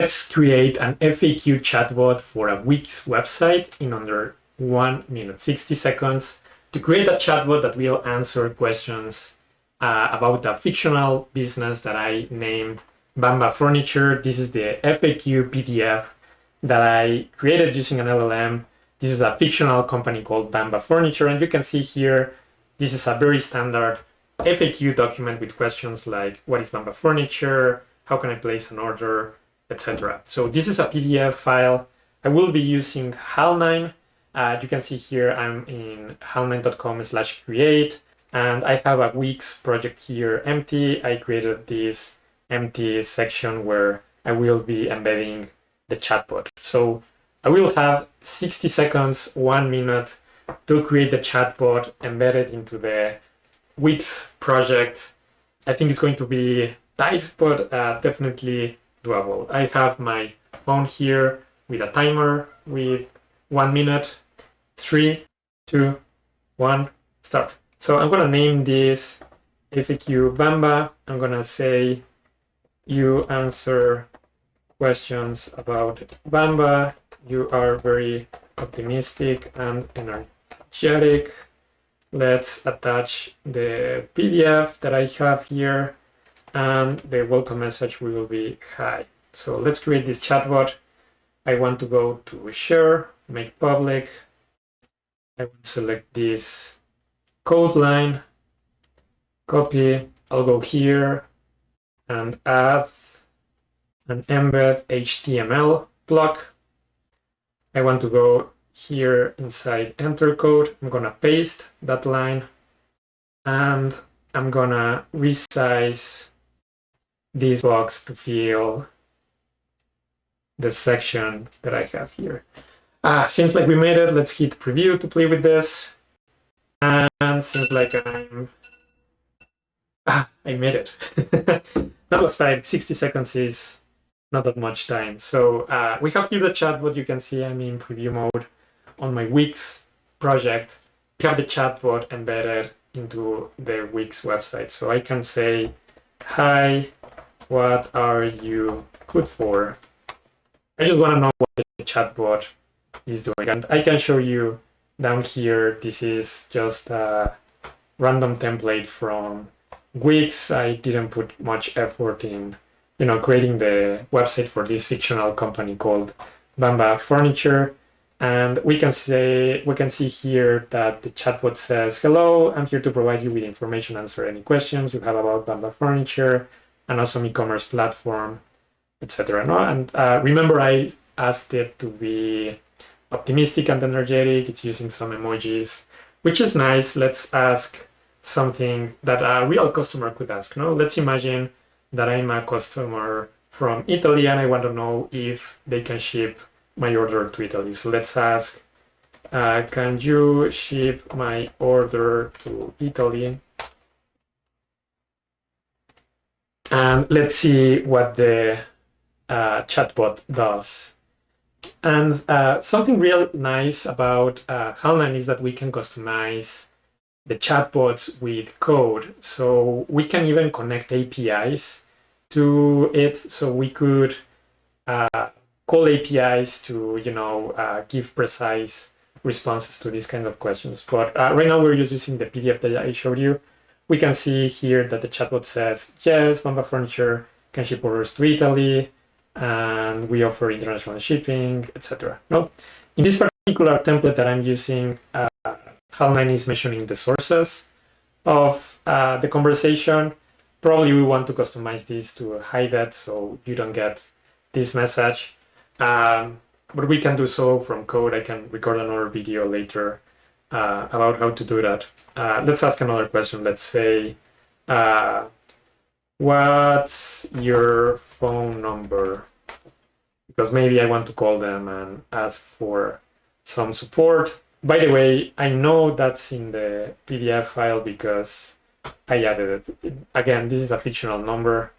Let's create an FAQ chatbot for a Wix website in under 1 minute, 60 seconds to create a chatbot that will answer questions about a fictional business that I named Bamba Furniture. This is the FAQ PDF that I created using an LLM. This is a fictional company called Bamba Furniture, and you can see here, this is a very standard FAQ document with questions like, what is Bamba Furniture? How can I place an order? Etc. So this is a PDF file. I will be using Hal9. You can see here I'm in hal9.com/create, and I have a Wix project here empty. I created this empty section where I will be embedding the chatbot. So I will have 60 seconds, 1 minute to create the chatbot embedded into the Wix project. I think it's going to be tight, but definitely doable. I have my phone here with a timer with 1 minute. 3, 2, 1, start. So I'm gonna name this FAQ Bamba. I'm gonna say you answer questions about Bamba. You are very optimistic and energetic. Let's attach the PDF that I have here, and the welcome message will be hi. So let's create this chatbot. I want to go to share, make public. I will select this code line, copy. I'll go here and add an embed HTML block. I want to go here inside enter code. I'm gonna paste that line, and I'm gonna resize this box to fill the section that I have here. Seems like we made it. Let's hit preview to play with this. And seems like I made it. That was tight. 60 seconds is not that much time. So we have here the chatbot. You can see I'm in preview mode on my Wix project. We have the chatbot embedded into the Wix website. So I can say, hi, what are you good for? I just want to know what the chatbot is doing. And I can show you down here, this is just a random template from Wix. I didn't put much effort in, creating the website for this fictional company called Bamba Furniture. And we can see here that the chatbot says, hello, I'm here to provide you with information, answer any questions you have about Bamba Furniture, an awesome e-commerce platform, etc. No? And remember, I asked it to be optimistic and energetic. It's using some emojis, which is nice. Let's ask something that a real customer could ask. No, let's imagine that I'm a customer from Italy and I want to know if they can ship my order to Italy. So let's ask, can you ship my order to Italy? And let's see what the chatbot does. And something real nice about Hal9 is that we can customize the chatbots with code. So we can even connect APIs to it. So we could call APIs to, give precise responses to these kind of questions. But right now we're just using the PDF that I showed you. We can see here that the chatbot says, yes, Bamba Furniture can ship orders to Italy, and we offer international shipping, etc. No, in this particular template that I'm using, Hal9 is mentioning the sources of the conversation. Probably we want to customize this to hide that so you don't get this message. But we can do so from code. I can record another video later about how to do that. Let's ask another question. Let's say, what's your phone number? Because maybe I want to call them and ask for some support. By the way, I know that's in the PDF file because I added it. Again, this is a fictional number.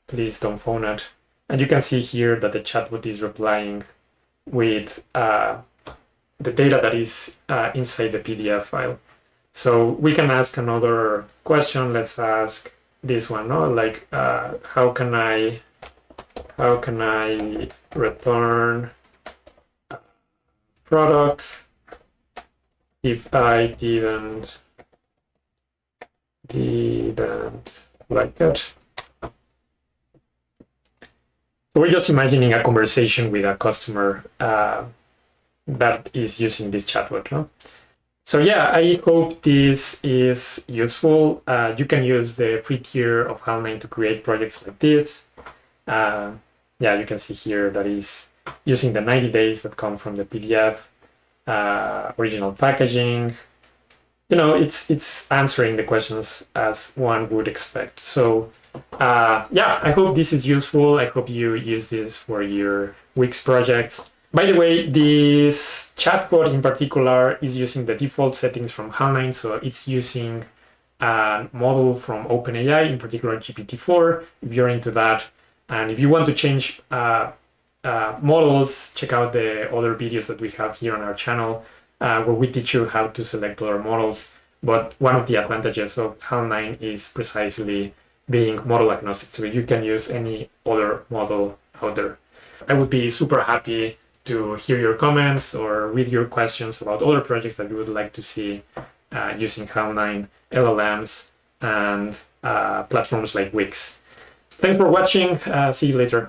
Please don't phone it. And you can see here that the chatbot is replying with the data that is inside the PDF file. So we can ask another question. Let's ask this one, no? Like, how can I how can I return product if I didn't like it? So we're just imagining a conversation with a customer that is using this chatbot. No? So yeah, I hope this is useful. You can use the free tier of Hal9 to create projects like this. Yeah, you can see here that is using the 90 days that come from the PDF, original packaging. You know, it's answering the questions as one would expect. So yeah, I hope this is useful. I hope you use this for your Wix projects. By the way, this chatbot in particular is using the default settings from Hal9, so it's using a model from OpenAI, in particular GPT-4, if you're into that. And if you want to change models, check out the other videos that we have here on our channel, where we teach you how to select other models. But one of the advantages of Hal9 is precisely being model agnostic, so you can use any other model out there. I would be super happy to hear your comments or read your questions about other projects that you would like to see using Hal9, LLMs, and platforms like Wix. Thanks for watching. See you later.